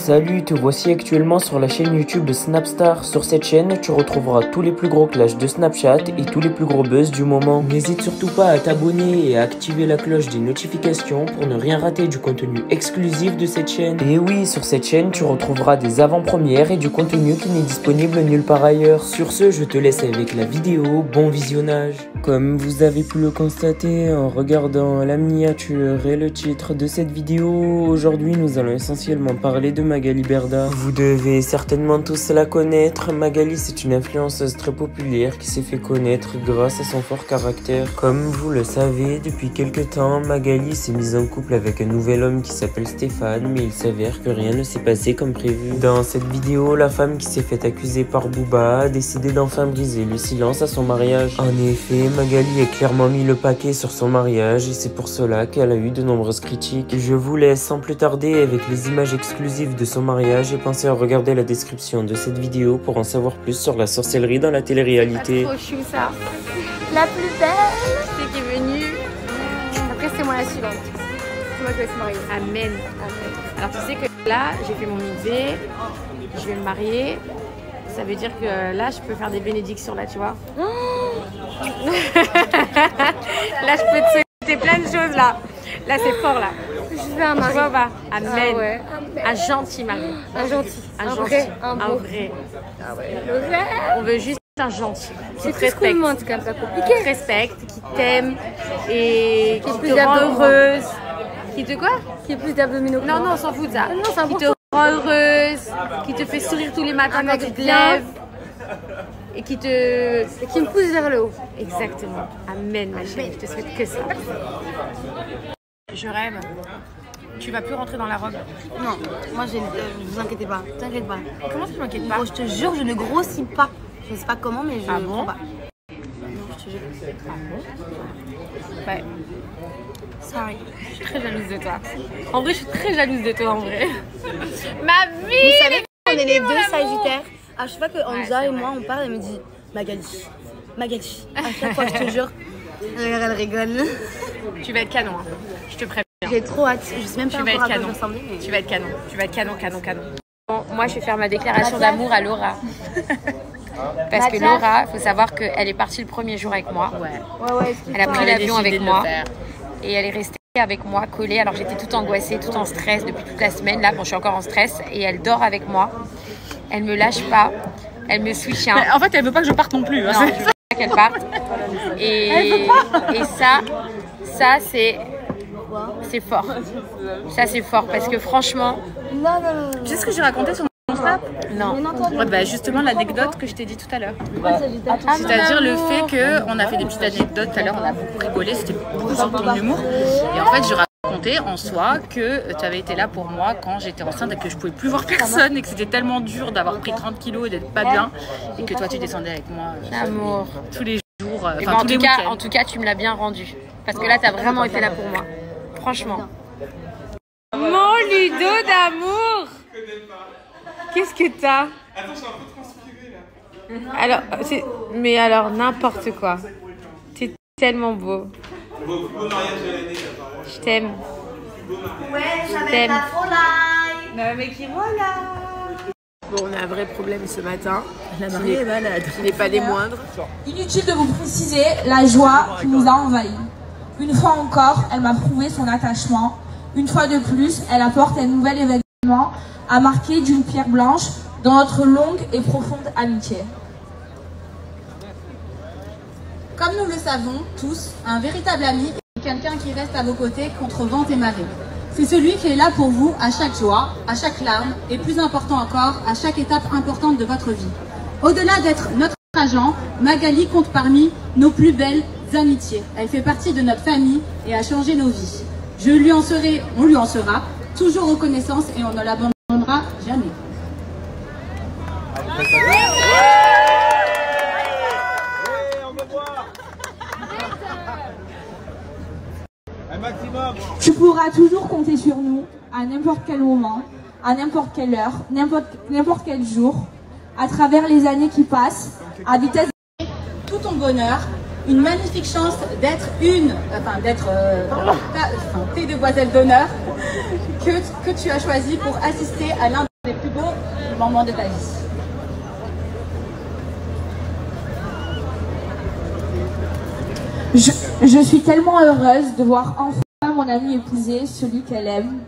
Salut, te voici actuellement sur la chaîne YouTube de Snapstar. Sur cette chaîne, tu retrouveras tous les plus gros clashs de Snapchat et tous les plus gros buzz du moment. N'hésite surtout pas à t'abonner et à activer la cloche des notifications pour ne rien rater du contenu exclusif de cette chaîne. Et oui, sur cette chaîne, tu retrouveras des avant-premières et du contenu qui n'est disponible nulle part ailleurs. Sur ce, je te laisse avec la vidéo. Bon visionnage. Comme vous avez pu le constater en regardant la miniature et le titre de cette vidéo, aujourd'hui nous allons essentiellement parler de Magali Berda. Vous devez certainement tous la connaître. Magali, c'est une influenceuse très populaire qui s'est fait connaître grâce à son fort caractère. Comme vous le savez, depuis quelques temps, Magali s'est mise en couple avec un nouvel homme qui s'appelle Stéphane, mais il s'avère que rien ne s'est passé comme prévu. Dans cette vidéo, la femme qui s'est fait accuser par Booba a décidé d'enfin briser le silence à son mariage. En effet, Magali a clairement mis le paquet sur son mariage et c'est pour cela qu'elle a eu de nombreuses critiques. Je vous laisse sans plus tarder avec les images exclusives de son mariage et pensez à regarder la description de cette vidéo pour en savoir plus sur la sorcellerie dans la télé-réalité. Trop chou ça. La plus belle, c'est qui est venue. Après c'est moi la suivante. C'est moi qui vais se marier. Amen. Amen. Alors tu sais que là j'ai fait mon idée, je vais me marier. Ça veut dire que là je peux faire des bénédictions là, tu vois. Là je peux te souhaiter plein de choses là. Là c'est fort là. Je vais un mari. Tu vois pas. Amen. Ah ouais. Un gentil mari. Un gentil. Un gentil. Un vrai. Ah ouais. Le vrai. On veut juste un gentil. Qui te respecte. C'est comme ça compliqué. Qui te respecte, qui t'aime et qui te rend heureuse. Qui te quoi? Qui est plus d'abdominaux. Non, non, on s'en fout de ça. Non, qui te rend heureuse, qui te fait sourire tous les matins quand tu te lèves. Et qui me pousse vers le haut. Exactement. Amen, ma chérie. Je te souhaite que ça. Je rêve. Tu vas plus rentrer dans la robe. Non, moi vous inquiétez pas, t'inquiète pas. Comment tu m'inquiètes pas? Bon, je te jure, je ne grossis pas. Je sais pas comment, mais je bon? pas. Non, je te jure. Ah bon? Ouais. Sorry. Je suis très jalouse de toi. En vrai, je suis très jalouse de toi en vrai. Ma vie! Vous savez qu'on est les deux sagittaires. À chaque fois que Anja et moi on parle, elle me dit Magali. À chaque fois, je te jure. Elle rigole. Tu vas être canon, hein. Je te préviens. J'ai trop hâte. Je sais même pas encore à quoi je vais ressembler. Mais... Tu vas être canon. Tu vas être canon. Bon, moi, je vais faire ma déclaration d'amour à Laura. Parce que Laura, il faut savoir qu'elle est partie le premier jour avec moi. Ouais. Elle a pris l'avion avec moi. Et elle est restée avec moi, collée. Alors, j'étais toute angoissée, toute en stress depuis toute la semaine. Là, bon, je suis encore en stress. Et elle dort avec moi. Elle me lâche pas. Elle me soutient. Mais en fait, elle veut pas que je parte non plus. Non, je veux pas qu'elle parte. Et ça c'est fort. Ça, c'est fort parce que franchement... Non. Tu sais ce que j'ai raconté sur mon Snap? Non. Ouais, bah, justement, l'anecdote que je t'ai dit tout à l'heure. C'est-à-dire le fait qu'on a fait des petites anecdotes tout à l'heure, on a beaucoup rigolé, c'était beaucoup sur ton humour. Et en fait, je racontais en soi que tu avais été là pour moi quand j'étais enceinte et que je pouvais plus voir personne et que c'était tellement dur d'avoir pris 30 kilos et d'être pas bien et que toi, tu descendais avec moi L'amour. tous les jours, Et enfin tous les week-ends. en tout cas, tu me l'as bien rendu. Parce que là, tu as vraiment été là pour moi. Franchement. Mon Ludo d'amour. Qu'est-ce que t'as? Attends, je suis un peu transpirée là. Alors, mais alors, n'importe quoi. T'es tellement beau. Beau mariage de l'année, apparemment. Je t'aime. Ouais, Je t'aime. Non, mais qui voilà. Bon, on a un vrai problème ce matin. La mariée est malade. Qui n'est pas des moindres. Inutile de vous préciser la joie qui nous a envahis. Une fois encore, elle m'a prouvé son attachement. Une fois de plus, elle apporte un nouvel événement à marquer d'une pierre blanche dans notre longue et profonde amitié. Comme nous le savons tous, un véritable ami est quelqu'un qui reste à vos côtés contre vent et marée. C'est celui qui est là pour vous à chaque joie, à chaque larme et plus important encore, à chaque étape importante de votre vie. Au-delà d'être notre agent, Magali compte parmi nos plus belles amitiés. Elle fait partie de notre famille et a changé nos vies. On lui en sera toujours reconnaissance et on ne l'abandonnera jamais. Tu pourras toujours compter sur nous à n'importe quel moment, à n'importe quelle heure, n'importe quel jour, à travers les années qui passent, à vitesse. Tout ton bonheur, une magnifique chance d'être tes demoiselles d'honneur que tu as choisi pour assister à l'un les plus beaux moments de ta vie. Je suis tellement heureuse de voir enfin mon amie épouser celui qu'elle aime.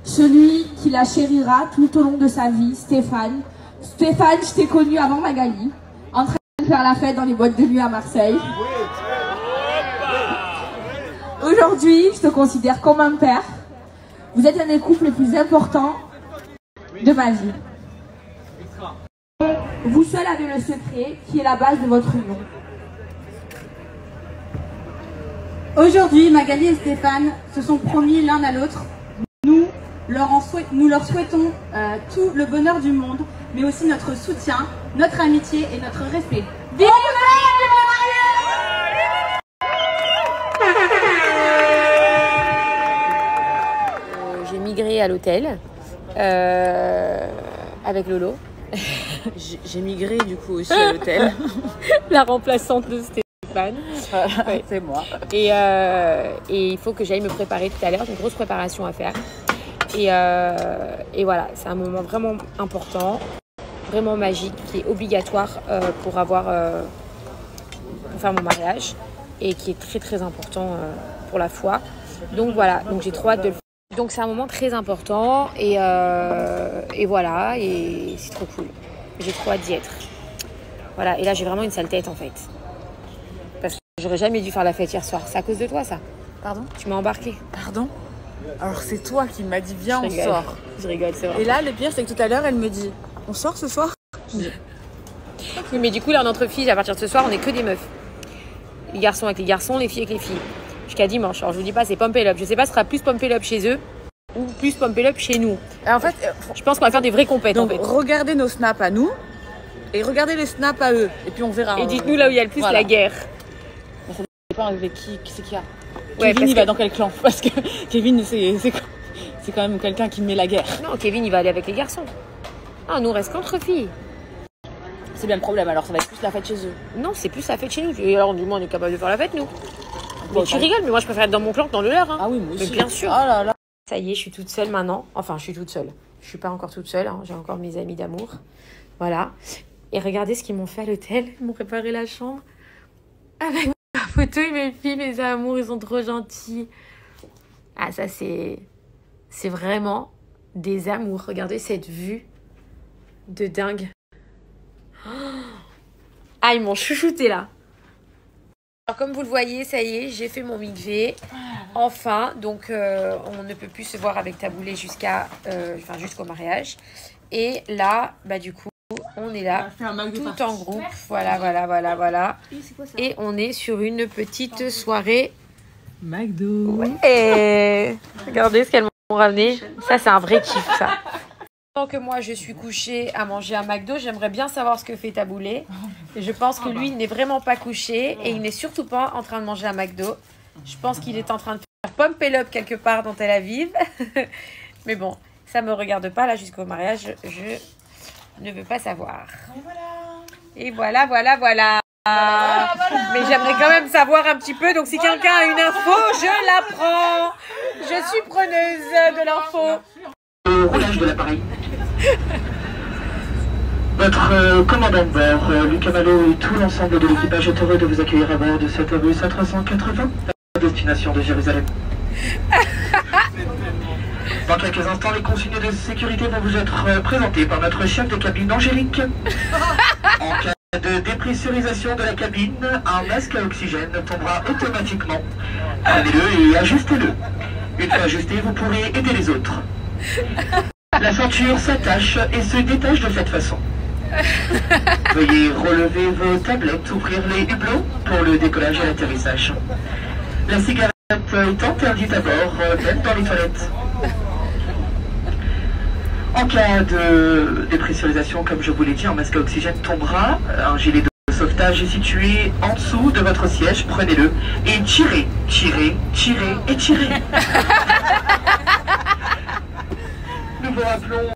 Celui qui la chérira tout au long de sa vie, Stéphane. Stéphane, je t'ai connu avant Magali, en train de faire la fête dans les boîtes de nuit à Marseille. Aujourd'hui, je te considère comme un père. Vous êtes un des couples les plus importants de ma vie. Vous seul avez le secret qui est la base de votre union. Aujourd'hui, Magali et Stéphane se sont promis l'un à l'autre. Nous leur souhaitons tout le bonheur du monde, mais aussi notre soutien, notre amitié et notre respect. Vive J'ai migré à l'hôtel avec Lolo. J'ai migré du coup aussi à l'hôtel. La remplaçante de Stéphane. Ouais. C'est moi. Et il faut que j'aille me préparer tout à l'heure, une grosse préparation à faire. Et voilà, c'est un moment vraiment important, vraiment magique, qui est obligatoire pour faire mon mariage et qui est très très important pour la foi. Donc voilà, donc j'ai trop hâte de le faire. Donc c'est un moment très important et voilà, et c'est trop cool. J'ai trop hâte d'y être. Voilà, et là j'ai vraiment une sale tête en fait. Parce que j'aurais jamais dû faire la fête hier soir. C'est à cause de toi ça. Pardon? Tu m'as embarqué. Pardon? Alors c'est toi qui m'as dit viens, on sort. Je rigole, c'est vrai. Et là le pire c'est que tout à l'heure elle me dit on sort ce soir? Oui, mais du coup là on est entre filles, à partir de ce soir on est que des meufs. Les garçons avec les garçons, les filles avec les filles. Jusqu'à dimanche. Alors je vous dis pas c'est pump it up. Je sais pas si ce sera plus pump it up chez eux ou plus pump it up chez nous. Et en fait, je pense qu'on va faire des vraies compètes donc, en fait. Regardez nos snaps à nous et regardez les snaps à eux. Et puis on verra. Et dites-nous là où il y a le plus la guerre. Mais ça dépend avec qui c'est qu'il y a. Ouais, Kevin il va dans quel clan? Parce que Kevin c'est quand même quelqu'un qui met la guerre. Non, Kevin il va aller avec les garçons. Ah, nous on reste qu'entre filles. C'est bien le problème, alors ça va être plus la fête chez eux. Non, c'est plus la fête chez nous. Et alors du moins on est capable de faire la fête nous. Bon, mais tu rigoles, mais moi je préfère être dans mon clan que dans le leur. Hein. Ah oui, moi aussi. Mais bien sûr. Oh là là. Ça y est, je suis toute seule maintenant. Enfin, je suis toute seule. Je suis pas encore toute seule. Hein. J'ai encore mes amis d'amour. Voilà. Et regardez ce qu'ils m'ont fait à l'hôtel. Ils m'ont préparé la chambre avec ma photo et mes filles, mes amours. Ils sont trop gentils. Ah, ça, c'est vraiment des amours. Regardez cette vue de dingue. Ah, ils m'ont chouchouté là. Alors, comme vous le voyez, ça y est, j'ai fait mon mikvé. Enfin, donc on ne peut plus se voir avec Taboulé jusqu'au mariage. Et là, bah du coup, on est là, tout en groupe. Voilà. Et on est sur une petite soirée McDo. Ouais. Regardez ce qu'elles m'ont ramené. Ça, c'est un vrai kiff, ça. Pendant que moi, je suis couchée à manger un McDo, j'aimerais bien savoir ce que fait Taboulé. Et je pense que lui, il n'est vraiment pas couché et il n'est surtout pas en train de manger un McDo. Je pense qu'il est en train de faire pump it up quelque part dans Tel Aviv. Mais bon, ça ne me regarde pas. Là, jusqu'au mariage, je ne veux pas savoir. Et voilà. Mais j'aimerais quand même savoir un petit peu. Donc, si quelqu'un a une info, je la prends. Je suis preneuse de l'info. Roulage de l'appareil. Votre commandant de bord, Lucas Malo et tout l'ensemble de l'équipage est heureux de vous accueillir à bord de cette Airbus A380 à destination de Jérusalem. Dans quelques instants, les consignes de sécurité vont vous être présentées par notre chef de cabine Angélique. En cas de dépressurisation de la cabine, un masque à oxygène tombera automatiquement. Prenez-le et ajustez-le. Une fois ajusté, vous pourrez aider les autres. La ceinture s'attache et se détache de cette façon. Veuillez relever vos tablettes, ouvrir les hublots pour le décollage et l'atterrissage. La cigarette est interdite à bord, même dans les toilettes. En cas de dépressurisation, comme je vous l'ai dit, un masque à oxygène tombera. Un gilet de sauvetage est situé en dessous de votre siège. Prenez-le et tirez. Nous vous rappelons...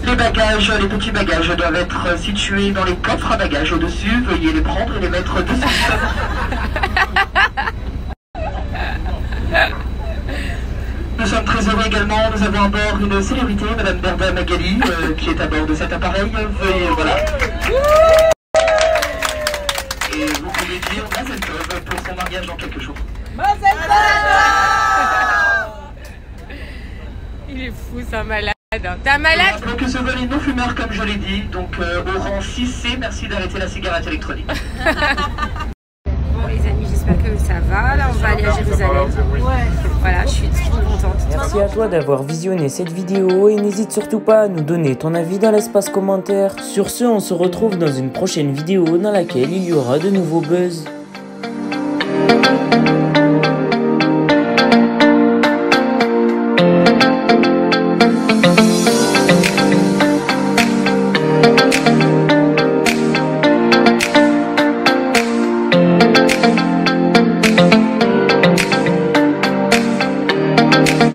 Les bagages, les petits bagages doivent être situés dans les coffres à bagages au-dessus. Veuillez les prendre et les mettre dessus. Nous Nous sommes très heureux également, nous avons à bord une célébrité, Madame Berda Magali, qui est à bord de cet appareil. Veuillez, voilà. Et vous pouvez dire Mazel Tov pour son mariage dans quelques jours. Il est fou, c'est un malade. T'es un malade? Donc ce vol est non fumeur comme je l'ai dit, donc au rang 6C, merci d'arrêter la cigarette électronique. Bon les amis, j'espère que ça va. Là on va aller à Jérusalem. Voilà, je suis trop contente. Merci à toi d'avoir visionné cette vidéo et n'hésite surtout pas à nous donner ton avis dans l'espace commentaire. Sur ce, on se retrouve dans une prochaine vidéo dans laquelle il y aura de nouveaux buzz.